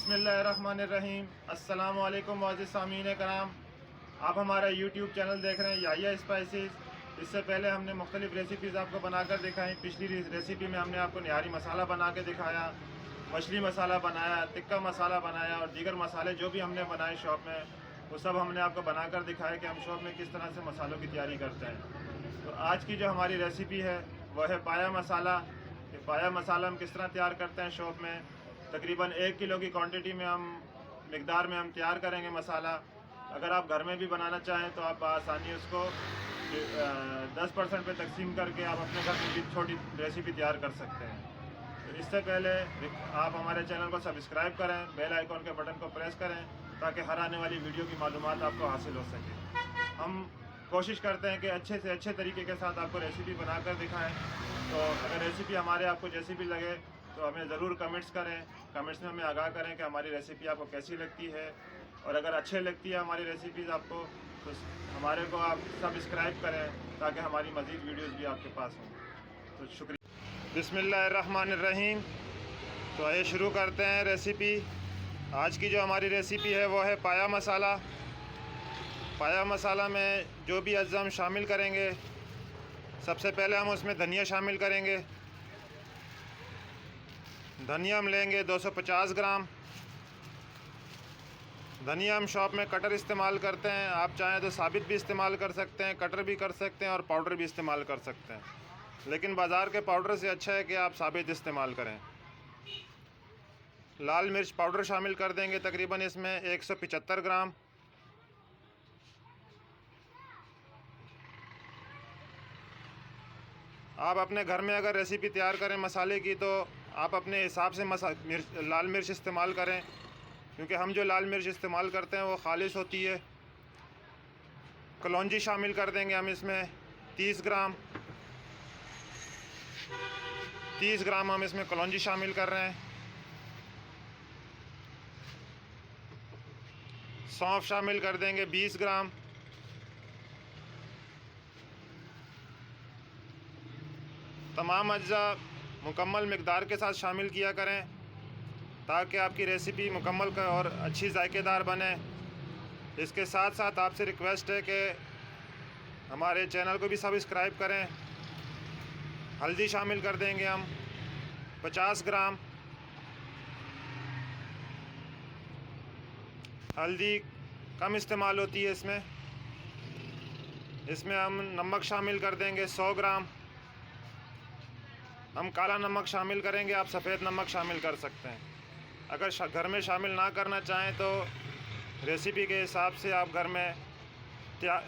बिस्मिल्लाहिर्रहमानिर्रहीम। अस्सलामु अलैकुम वाजिज़ सामीन कराम। आप हमारा यूट्यूब चैनल देख रहे हैं याहिया स्पाइसेस। इससे पहले हमने मुख्तलिफ़ रेसिपीज़ आपको बनाकर दिखाई। पिछली रेसिपी में हमने आपको निहारी मसाला बना के दिखाया, मछली मसाला बनाया, टिक्का मसाला बनाया और दीगर मसाले जो भी हमने बनाए शॉप में, वो सब हमने आपको बनाकर दिखाया कि हम शॉप में किस तरह से मसालों की तैयारी करते हैं। तो आज की जो हमारी रेसिपी है वह है पाया मसाला। ये पाया मसाला हम किस तरह तैयार करते हैं शॉप में। तकरीबन 1 किलो की क्वांटिटी में मिकदार में हम तैयार करेंगे मसाला। अगर आप घर में भी बनाना चाहें तो आप आसानी उसको 10% पे तकसीम करके आप अपने घर में भी छोटी रेसिपी तैयार कर सकते हैं। तो इससे पहले आप हमारे चैनल को सब्सक्राइब करें, बेल आइकॉन के बटन को प्रेस करें ताकि हर आने वाली वीडियो की मालूमात आपको हासिल हो सके। हम कोशिश करते हैं कि अच्छे से अच्छे तरीके के साथ आपको रेसिपी बनाकर दिखाएं। तो अगर रेसिपी हमारे आपको जैसी भी लगे तो हमें ज़रूर कमेंट्स करें। कमेंट्स में हमें आगाह करें कि हमारी रेसिपी आपको कैसी लगती है, और अगर अच्छे लगती है हमारी रेसिपीज़ आपको तो हमारे को आप सब्सक्राइब करें ताकि हमारी मज़ीद वीडियोज़ भी आपके पास हों। तो शुक्रिया। बिस्मिल्लाहिर्रहमानिर्रहीम। तो आइए शुरू करते हैं रेसिपी। आज की जो हमारी रेसिपी है वो है पाया मसाला। पाया मसाला में जो भी अज्जा हम शामिल करेंगे, सबसे पहले हम उसमें धनिया शामिल करेंगे। धनिया हम लेंगे 250 ग्राम। धनिया हम शॉप में कटर इस्तेमाल करते हैं। आप चाहें तो साबित भी इस्तेमाल कर सकते हैं, कटर भी कर सकते हैं और पाउडर भी इस्तेमाल कर सकते हैं, लेकिन बाज़ार के पाउडर से अच्छा है कि आप साबित इस्तेमाल करें। लाल मिर्च पाउडर शामिल कर देंगे तकरीबन इसमें 175 ग्राम। आप अपने घर में अगर रेसिपी तैयार करें मसाले की तो आप अपने हिसाब से लाल मिर्च इस्तेमाल करें, क्योंकि हम जो लाल मिर्च इस्तेमाल करते हैं वो खालिश होती है। कलौंजी शामिल कर देंगे हम इसमें 30 ग्राम। 30 ग्राम हम इसमें कलौंजी शामिल कर रहे हैं। सौंफ शामिल कर देंगे 20 ग्राम। तमाम अज्जा मुकम्मल मिकदार के साथ शामिल किया करें ताकि आपकी रेसिपी मुकम्मल और अच्छी जायकेदार बने। इसके साथ साथ आपसे रिक्वेस्ट है कि हमारे चैनल को भी सब्सक्राइब करें। हल्दी शामिल कर देंगे हम 50 ग्राम। हल्दी कम इस्तेमाल होती है इसमें। इसमें हम नमक शामिल कर देंगे 100 ग्राम। हम काला नमक शामिल करेंगे, आप सफ़ेद नमक शामिल कर सकते हैं। अगर घर में शामिल ना करना चाहें तो रेसिपी के हिसाब से आप घर में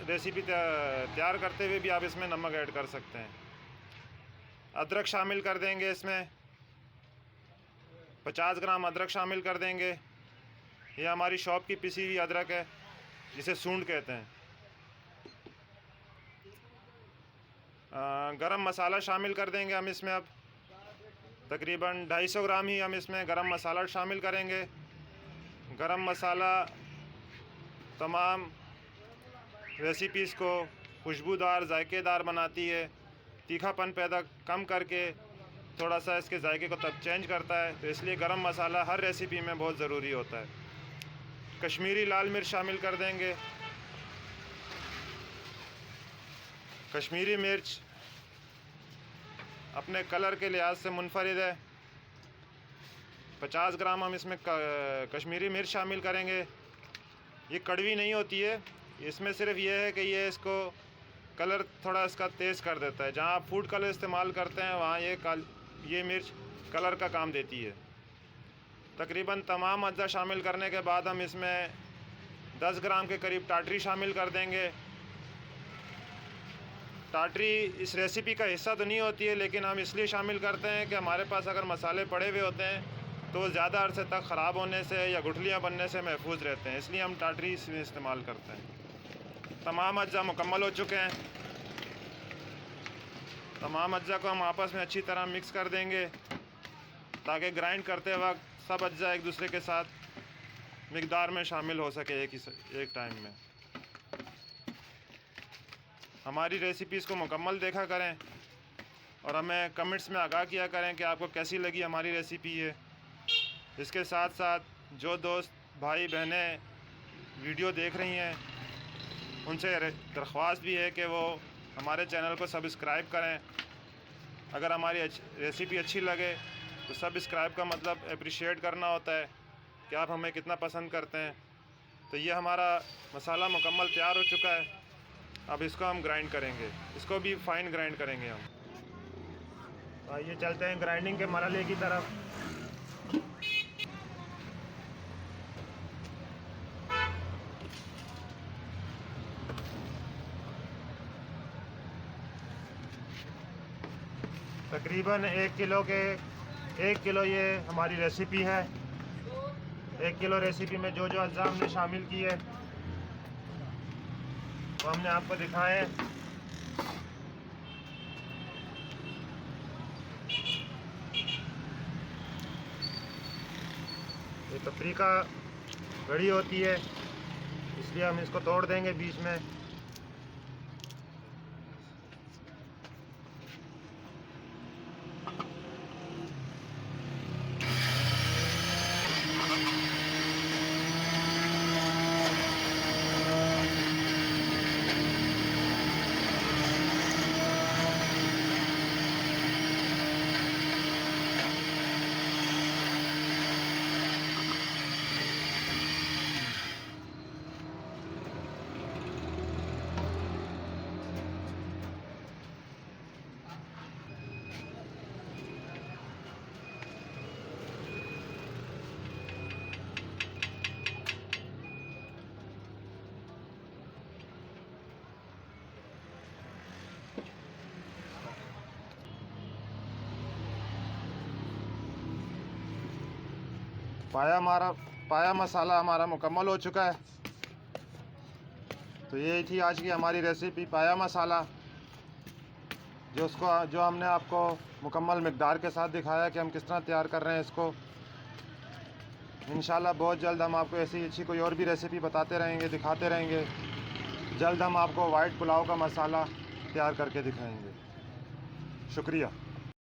रेसिपी तैयार करते हुए भी आप इसमें नमक ऐड कर सकते हैं। अदरक शामिल कर देंगे इसमें 50 ग्राम अदरक शामिल कर देंगे। ये हमारी शॉप की पिसी हुई अदरक है जिसे सूंड कहते हैं। गरम मसाला शामिल कर देंगे हम इसमें। अब तकरीबन 250 ग्राम ही हम इसमें गरम मसाला शामिल करेंगे। गरम मसाला तमाम रेसिपीज़ को खुशबूदार जायकेदार बनाती है, तीखापन पैदा कम करके थोड़ा सा इसके जायके को तब चेंज करता है, तो इसलिए गरम मसाला हर रेसिपी में बहुत ज़रूरी होता है। कश्मीरी लाल मिर्च शामिल कर देंगे। कश्मीरी मिर्च अपने कलर के लिहाज से मुनफरिद है। 50 ग्राम हम इसमें कश्मीरी मिर्च शामिल करेंगे। ये कड़वी नहीं होती है, इसमें सिर्फ ये है कि ये इसको कलर थोड़ा इसका तेज़ कर देता है। जहाँ आप फूड कलर इस्तेमाल करते हैं वहाँ ये मिर्च कलर का काम देती है। तकरीबन तमाम अज्जा शामिल करने के बाद हम इसमें 10 ग्राम के करीब टाटरी शामिल कर देंगे। टाटरी इस रेसिपी का हिस्सा तो नहीं होती है, लेकिन हम इसलिए शामिल करते हैं कि हमारे पास अगर मसाले पड़े हुए होते हैं तो ज़्यादा अरसे तक ख़राब होने से या गुठलियाँ बनने से महफूज रहते हैं, इसलिए हम टाटरी इसमें इस्तेमाल करते हैं। तमाम अज्जा मुकम्मल हो चुके हैं। तमाम अज्जा को हम आपस में अच्छी तरह मिक्स कर देंगे ताकि ग्राइंड करते वक्त सब अज्जा एक दूसरे के साथ मिकदार में शामिल हो सके एक टाइम में। हमारी रेसिपीज़ को मुकम्मल देखा करें और हमें कमेंट्स में आगाह किया करें कि आपको कैसी लगी हमारी रेसिपी है। इसके साथ साथ जो दोस्त भाई बहनें वीडियो देख रही हैं उनसे दरख्वास्त भी है कि वो हमारे चैनल को सब्सक्राइब करें। अगर हमारी रेसिपी अच्छी लगे तो सब्सक्राइब का मतलब अप्रिशिएट करना होता है कि आप हमें कितना पसंद करते हैं। तो ये हमारा मसाला मुकम्मल तैयार हो चुका है। अब इसको हम ग्राइंड करेंगे, इसको भी फाइन ग्राइंड करेंगे हम। तो आइए चलते हैं ग्राइंडिंग के मरहले की तरफ। तकरीबन 1 किलो ये हमारी रेसिपी है। 1 किलो रेसिपी में जो जो अज्जा हमने शामिल किए वो हमने आपको दिखाए हैं। ये पपरिका बड़ी होती है इसलिए हम इसको तोड़ देंगे बीच में। पाया मसाला हमारा मुकम्मल हो चुका है। तो ये थी आज की हमारी रेसिपी पाया मसाला, जो हमने आपको मुकम्मल मिक़दार के साथ दिखाया कि हम किस तरह तैयार कर रहे हैं इसको। इंशाल्लाह बहुत जल्द हम आपको ऐसी अच्छी कोई और भी रेसिपी बताते रहेंगे, दिखाते रहेंगे। जल्द हम आपको वाइट पुलाव का मसाला तैयार करके दिखाएंगे। शुक्रिया।